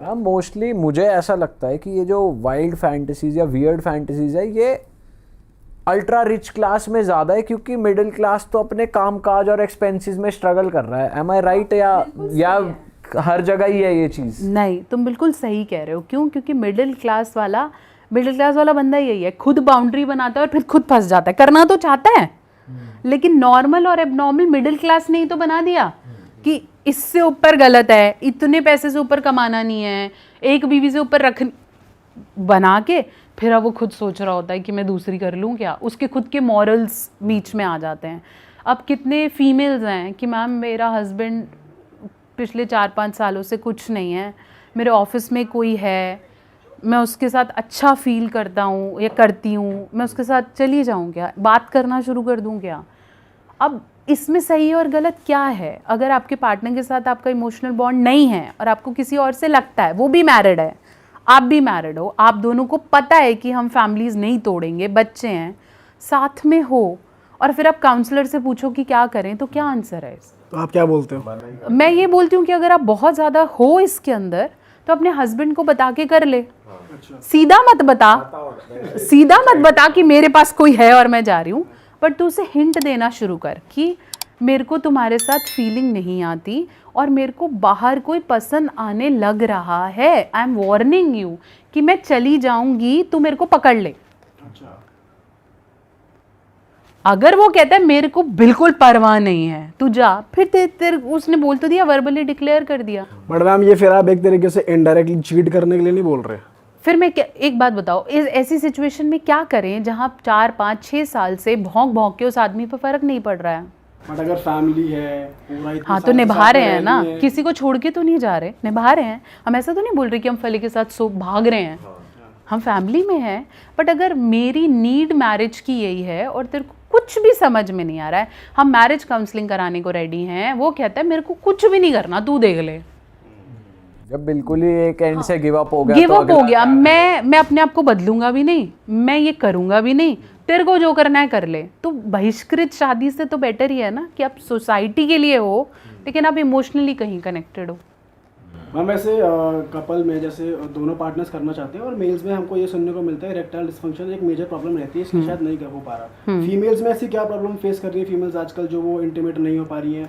Mostly मुझे ऐसा लगता है कि ये जो वाइल्ड फैंटेसीज या वियर्ड फैंटेसीज है ये अल्ट्रा रिच क्लास में ज़्यादा है, क्योंकि मिडिल क्लास तो अपने काम काज और एक्सपेंसेस में स्ट्रगल कर रहा है। एम आई राइट? या हर जगह ही है ये चीज़? नहीं, तुम बिल्कुल सही कह रहे हो। क्यों? क्योंकि मिडिल क्लास वाला बंदा यही है, खुद बाउंड्री बनाता है और फिर खुद फंस जाता है। करना तो चाहता है लेकिन नॉर्मल और एबनॉर्मल मिडिल क्लास ने ही तो बना दिया कि इससे ऊपर गलत है, इतने पैसे से ऊपर कमाना नहीं है, एक बीवी से ऊपर रख बना के फिर अब वो खुद सोच रहा होता है कि मैं दूसरी कर लूँ क्या। उसके खुद के मॉरल्स बीच में आ जाते हैं। अब कितने फीमेल्स हैं कि मैम मेरा हस्बैंड पिछले 4-5 सालों से कुछ नहीं है, मेरे ऑफिस में कोई है, मैं उसके साथ अच्छा फील करता हूँ या करती हूँ, मैं उसके साथ चली जाऊँ क्या, बात करना शुरू कर दूँ क्या। अब इसमें सही और गलत क्या है? अगर आपके पार्टनर के साथ आपका इमोशनल बॉन्ड नहीं है और आपको किसी और से लगता है, वो भी मैरिड है, आप भी मैरिड हो, आप दोनों को पता है कि हम फैमिलीज नहीं तोड़ेंगे, बच्चे हैं, साथ में हो, और फिर आप काउंसलर से पूछो कि क्या करें, तो क्या आंसर है? तो आप क्या बोलते हो? मैं ये बोलती हूँ कि अगर आप बहुत ज़्यादा हो इसके अंदर तो अपने हस्बैंड को बता के कर ले। सीधा मत बता कि मेरे पास कोई है और मैं जा रही हूँ, बट तू उसे हिंट देना शुरू कर कि मेरे को तुम्हारे साथ फीलिंग नहीं आती और मेरे को बाहर कोई पसंद आने लग रहा है, आई एम वार्निंग यू कि मैं चली जाऊंगी, तू मेरे को पकड़ ले। अगर वो कहता है मेरे को बिल्कुल परवाह नहीं है, तू जा, फिर उसने बोल तो दिया, वर्बली डिक्लेयर कर दिया। बट मैम ये फिर आप एक तरीके से इनडायरेक्टली चीट करने के लिए नहीं बोल रहे? फिर मैं एक बात बताओ, ऐसी सिचुएशन में क्या करें जहां 4-5-6 साल से भौंक के उस आदमी पर फर्क नहीं पड़ रहा है? बट अगर फैमिली है पूरा, हाँ तो निभा रहे हैं ना, किसी को छोड़ के तो नहीं जा रहे, निभा रहे हैं। हम ऐसा तो नहीं बोल रहे कि हम फली के साथ भाग रहे हैं, हम फैमिली में हैं। बट अगर मेरी नीड मैरिज की यही है और तेरे को कुछ भी समझ में नहीं आ रहा है, हम मैरिज काउंसलिंग कराने को रेडी हैं, वो कहता है मेरे को कुछ भी नहीं करना, तू देख ले। जब बिल्कुल ही एक एंड से गिव अप हो गया, मैं अपने आप को बदलूंगा भी नहीं, मैं ये करूंगा भी नहीं, तेरे को जो करना है कर ले। तो बहिष्कृत शादी से तो बेटर ही है ना कि आप सोसाइटी के लिए हो लेकिन आप इमोशनली कहीं कनेक्टेड हो। मैम वैसे कपल में जैसे दोनों पार्टनर्स करना चाहते हैं और मेल्स में हमको ये सुनने को मिलता है इरेक्टाइल डिस्फंक्शन एक मेजर प्रॉब्लम रहती है, इसकी शायद नहीं कर हो पा रहा। फीमेल्स में ऐसी क्या प्रॉब्लम फेस कर रही है फीमेल्स आजकल जो वो इंटीमेट नहीं हो पा रही हैं?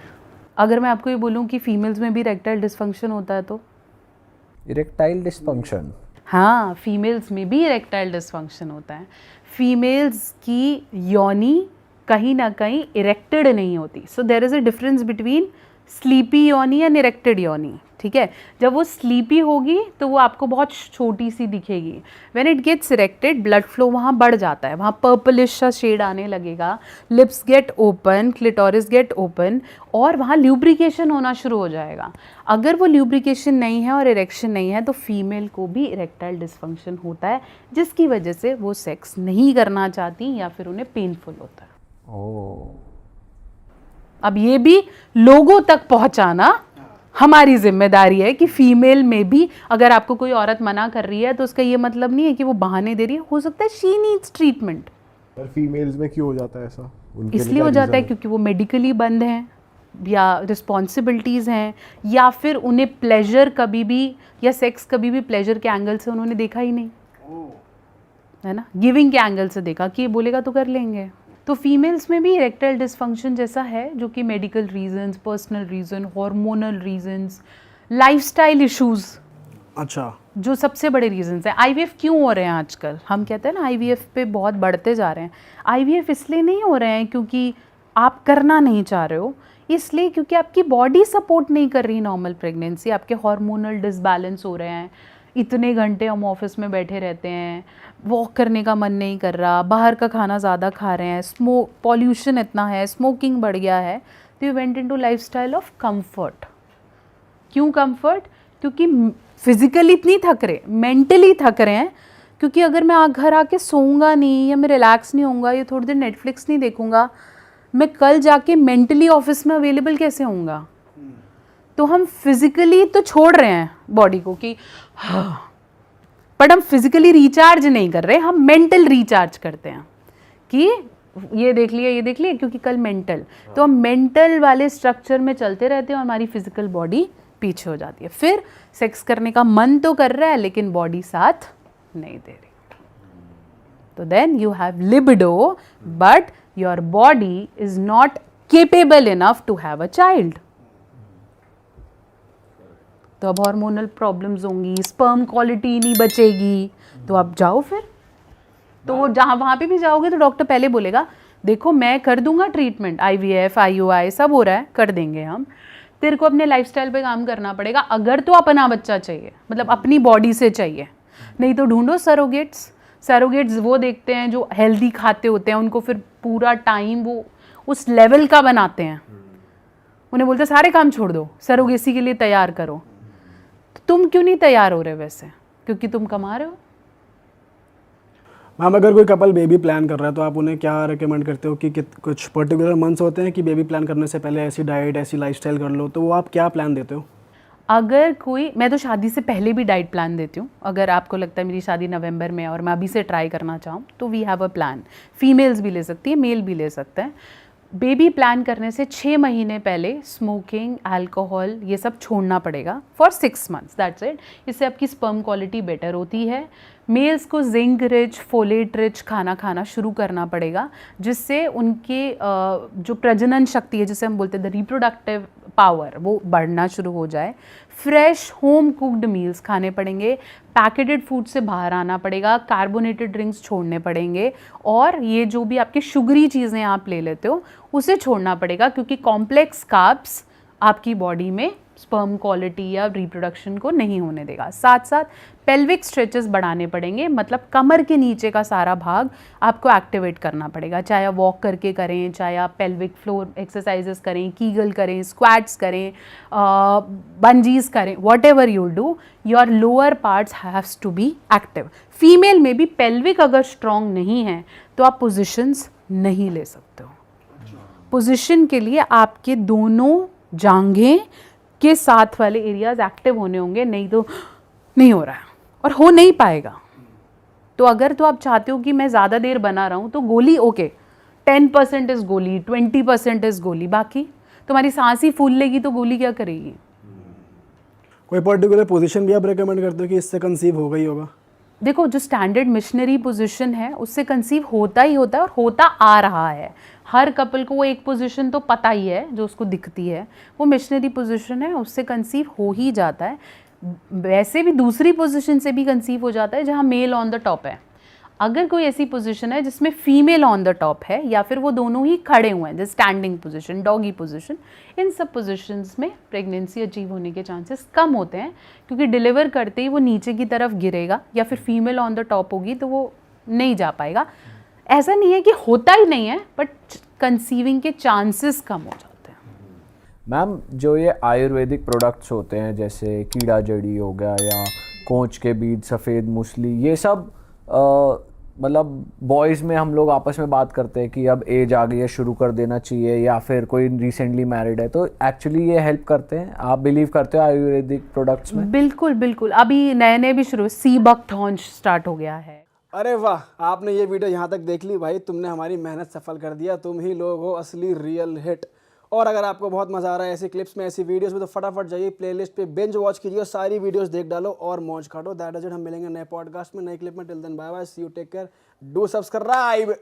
अगर मैं आपको ये बोलूँ कि फीमेल्स में भी इरेक्टाइल डिस्फंक्शन होता है तो? Erectile dysfunction? हाँ, फीमेल्स में भी इरेक्टाइल डिस्फंक्शन होता है। फीमेल्स की योनि कहीं ना कहीं इरेक्टेड नहीं होती। So there is a difference between sleepy योनि एंड इरेक्टेड योनि। ठीक है, जब वो स्लीपी होगी तो वो आपको बहुत छोटी सी दिखेगी। When it gets erected blood flow वहाँ बढ़ जाता है, वहाँ पर्पलिश सा शेड आने लगेगा, lips get open, clitoris get open और वहाँ ल्यूब्रिकेशन होना शुरू हो जाएगा। अगर वो ल्यूब्रिकेशन नहीं है और इरेक्शन नहीं है तो फीमेल को भी इरेक्टाइल डिस्फंक्शन होता है, जिसकी वजह से वो सेक्स नहीं करना चाहती या फिर उन्हें पेनफुल होता है। अब ये भी लोगों तक पहुंचाना हमारी जिम्मेदारी है कि फीमेल में भी अगर आपको कोई औरत मना कर रही है तो उसका ये मतलब नहीं है कि वो बहाने दे रही है, हो सकता है शी नीड्स ट्रीटमेंट। पर फीमेल्स में क्यों हो जाता है ऐसा? इसलिए हो जाता है क्योंकि वो मेडिकली बंद हैं या रिस्पॉन्सिबिलिटीज़ हैं या फिर उन्हें प्लेजर कभी भी या सेक्स कभी भी प्लेजर के एंगल से उन्होंने देखा ही नहीं है ना, गिविंग के एंगल से देखा कि ये बोलेगा तो कर लेंगे। तो फीमेल्स में भी इरेक्टाइल डिस्फंक्शन जैसा है जो कि medical reasons, personal reason, hormonal reasons, lifestyle issues, अच्छा, जो सबसे बड़े रीजंस हैं। आईवीएफ क्यों हो रहे हैं आजकल? हम कहते हैं ना आईवीएफ पे बहुत बढ़ते जा रहे हैं। आईवीएफ इसलिए नहीं हो रहे हैं क्योंकि आप करना नहीं चाह रहे हो, इसलिए क्योंकि आपकी बॉडी सपोर्ट नहीं कर रही नॉर्मल प्रेगनेंसी, आपके हार्मोनल डिसबैलेंस हो रहे हैं। इतने घंटे हम ऑफिस में बैठे रहते हैं, वॉक करने का मन नहीं कर रहा, बाहर का खाना ज़्यादा खा रहे हैं, पॉल्यूशन इतना है, स्मोकिंग बढ़ गया है, तो you went into lifestyle of comfort. क्यों कंफर्ट? क्योंकि फिजिकली इतनी थक रहे, मेंटली थक रहे हैं। क्योंकि अगर मैं घर आके सोऊंगा नहीं या मैं रिलैक्स नहीं होऊंगा या थोड़ी देर नेटफ्लिक्स नहीं देखूंगा, मैं कल जाके मेंटली ऑफिस में अवेलेबल कैसे होऊंगा? तो हम फिजिकली तो छोड़ रहे हैं बॉडी को कि हाँ, बट हम फिजिकली रिचार्ज नहीं कर रहे, हम मेंटल रिचार्ज करते हैं कि ये देख लिया क्योंकि कल मेंटल, तो हम मेंटल वाले स्ट्रक्चर में चलते रहते हैं और हमारी फिजिकल बॉडी पीछे हो जाती है। फिर सेक्स करने का मन तो कर रहा है लेकिन बॉडी साथ नहीं दे रही, तो then you have libido but your body is not capable enough to have a child. तो अब हार्मोनल प्रॉब्लम्स होंगी, स्पर्म क्वालिटी नहीं बचेगी, तो अब जाओ फिर। तो जहाँ वहाँ पे भी जाओगे तो डॉक्टर पहले बोलेगा देखो मैं कर दूंगा ट्रीटमेंट, IVF IUI सब हो रहा है, कर देंगे हम, तेरे को अपने लाइफस्टाइल पे काम करना पड़ेगा अगर तो अपना बच्चा चाहिए, मतलब अपनी बॉडी से चाहिए, नहीं तो ढूंढो सरोगेट्स। सरोगेट्स वो देखते हैं जो हेल्दी खाते होते हैं, उनको फिर पूरा टाइम वो उस लेवल का बनाते हैं, उन्हें बोलते हैं सारे काम छोड़ दो, सरोगेसी के लिए तैयार करो। तो तुम क्यों नहीं तैयार हो रहे वैसे? क्योंकि तुम कमा रहे हो। मैम अगर कोई कपल बेबी प्लान कर रहा है तो आप उन्हें क्या रेकमेंड करते हो कि कुछ पर्टिकुलर मंथ्स होते हैं कि बेबी प्लान करने से पहले ऐसी डाइट ऐसी लाइफस्टाइल कर लो, तो वो आप क्या प्लान देते हो? अगर कोई, मैं तो शादी से पहले भी डाइट प्लान देती हूँ। अगर आपको लगता है मेरी शादी नवंबर में है और मैं अभी से ट्राई करना चाहूँ तो we have a plan. Females भी ले सकती है, मेल भी ले सकते हैं। बेबी प्लान करने से 6 महीने पहले स्मोकिंग, अल्कोहल ये सब छोड़ना पड़ेगा फॉर 6 मंथ्स, दैट्स इट। इससे आपकी स्पर्म क्वालिटी बेटर होती है। मेल्स को जिंक रिच, फोलेट रिच खाना खाना शुरू करना पड़ेगा, जिससे उनके जो प्रजनन शक्ति है, जिसे हम बोलते हैं द रिप्रोडक्टिव पावर, वो बढ़ना शुरू हो जाए। फ्रेश होम कुक्ड मील्स खाने पड़ेंगे, पैकेटेड फूड से बाहर आना पड़ेगा, कार्बोनेटेड ड्रिंक्स छोड़ने पड़ेंगे, और ये जो भी आपकी शुगरी चीज़ें आप ले लेते हो उसे छोड़ना पड़ेगा, क्योंकि कॉम्प्लेक्स कार्ब्स आपकी बॉडी में स्पर्म क्वालिटी या रिप्रोडक्शन को नहीं होने देगा। साथ साथ पेल्विक स्ट्रेचेस बढ़ाने पड़ेंगे, मतलब कमर के नीचे का सारा भाग आपको एक्टिवेट करना पड़ेगा, चाहे आप वॉक करके करें, चाहे आप पेल्विक फ्लोर एक्सरसाइजेस करें, कीगल करें, स्क्वाट्स करें, बंजीज करें, whatever you do, your lower parts haves to be active. Female में भी पेल्विक अगर स्ट्रॉन्ग नहीं है तो आप पोजिशंस नहीं ले सकते हो। पोजिशन के लिए आपके दोनों जांघें के साथ वाले एरियाज एक्टिव होने होंगे, नहीं तो नहीं हो रहा है और हो नहीं पाएगा। तो अगर तो आप चाहते हो कि मैं ज़्यादा देर बना रहा हूँ तो गोली ओके, 10% इज गोली, 20% इज गोली, बाकी तुम्हारी सांस ही फूल लेगी तो गोली क्या करेगी? कोई पर्टिकुलर पोजीशन भी आप रेकमेंड करते हो कि इससे कंसीव हो गई होगा? देखो, जो स्टैंडर्ड मिशनरी पोजीशन है उससे कंसीव होता ही होता है और होता आ रहा है। हर कपल को वो एक पोजीशन तो पता ही है जो उसको दिखती है, वो मिशनरी पोजीशन है, उससे कंसीव हो ही जाता है। वैसे भी दूसरी पोजीशन से भी कंसीव हो जाता है जहाँ मेल ऑन द टॉप है। अगर कोई ऐसी पोजीशन है जिसमें फीमेल ऑन द टॉप है या फिर वो दोनों ही खड़े हुए हैं, जैसे स्टैंडिंग पोजीशन, डॉगी पोजीशन, इन सब पोजीशंस में प्रेगनेंसी अचीव होने के चांसेस कम होते हैं, क्योंकि डिलीवर करते ही वो नीचे की तरफ गिरेगा या फिर फीमेल ऑन द टॉप होगी तो वो नहीं जा पाएगा। ऐसा नहीं है कि होता ही नहीं है, बट कंसीविंग के चांसेस कम हो जाते हैं। मैम, जो ये आयुर्वेदिक प्रोडक्ट्स होते हैं जैसे कीड़ा जड़ी हो गया या कोंच के बीज, सफ़ेद मूसली, ये सब मतलब बॉयज़ में हम लोग आपस में बात करते हैं कि अब एज आ गई है, शुरू कर देना चाहिए, या फिर कोई रिसेंटली मैरिड है, तो एक्चुअली ये हेल्प करते हैं? आप बिलीव करते हो आयुर्वेदिक प्रोडक्ट्स में? बिल्कुल बिल्कुल। अभी नए नए भी शुरू, सी बकथॉर्न स्टार्ट हो गया है। अरे वाह, आपने ये वीडियो यहाँ तक देख ली भाई, तुमने हमारी मेहनत सफल कर दिया। तुम ही लोग हो असली रियल हिट। और अगर आपको बहुत मज़ा आ रहा है ऐसी क्लिप्स में, ऐसी वीडियोस में, तो फटाफट जाइए प्लेलिस्ट पे बिंज वॉच कीजिए, सारी वीडियोस देख डालो और मौज काटो। That is it. हम मिलेंगे नए पॉडकास्ट में, नए क्लिप में। Till then bye bye, see you, take care, do subscribe.